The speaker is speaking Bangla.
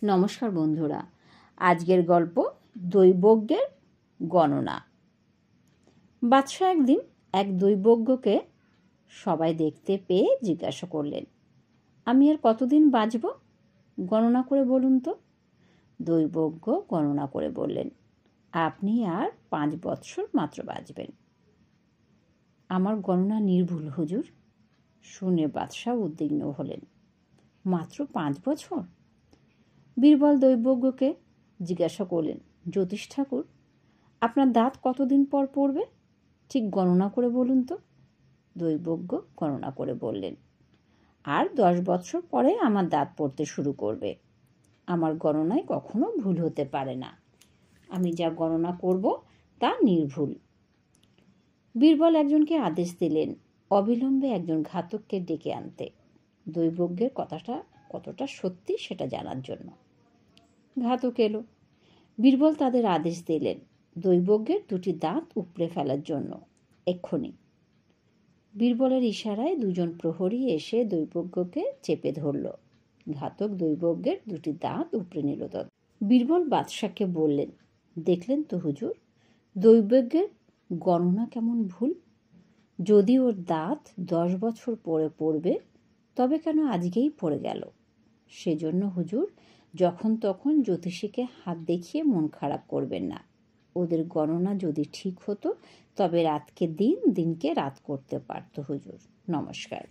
নমস্কার বন্ধুরা, আজকের গল্প দৈবজ্ঞের গণনা। বাদশাহ একদিন এক দৈবজ্ঞকে সবাই দেখতে পেয়ে জিজ্ঞাসা করলেন, আমি আর কতদিন বাঁচব? গণনা করে বলুন তো। দৈবজ্ঞ গণনা করে বললেন, আপনি আর 5 বৎসর মাত্র বাঁচবেন। আমার গণনা নির্ভুল হুজুর। শুনে বাদশাহ উদ্বিগ্ন হলেন। মাত্র 5 বছর? বীরবল দৈবজ্ঞকে জিজ্ঞাসা করলেন, জ্যোতিষ ঠাকুর, আপনার দাঁত কতদিন পর পড়বে? ঠিক গণনা করে বলুন তো। দৈবজ্ঞ গণনা করে বললেন, আর 10 বছর পরে আমার দাঁত পড়তে শুরু করবে। আমার গণনায় কখনো ভুল হতে পারে না। আমি যা গণনা করব তা নির্ভুল। বীরবল একজনকে আদেশ দিলেন অবিলম্বে একজন ঘাতককে ডেকে আনতে, দৈবজ্ঞের কথাটা কতটা সত্যি সেটা জানার জন্য। ঘাতক এলো। বীরবল তাদের আদেশ দিলেন দৈবজ্ঞের 2টি দাঁত উপড়ে ফেলার জন্য, এক্ষুনি। বীরবলের ইশারায় 2জন প্রহরী এসে দৈবজ্ঞকে চেপে ধরল। ঘাতক দৈবজ্ঞের 2টি দাঁত উপড়ে নিল। বীরবল বাদশাকে বললেন, দেখলেন তো হুজুর, দৈবজ্ঞের গণনা কেমন ভুল। যদি ওর দাঁত 10 বছর পরে পড়বে, তবে কেন আজকেই পড়ে গেল? সেজন্য হুজুর, যখন তখন জ্যোতিষীকে হাত দেখিয়ে মন খারাপ করবেন না। ওদের গণনা যদি ঠিক হতো তবে রাতকে দিন, দিনকে রাত করতে পারত হুজুর। নমস্কার।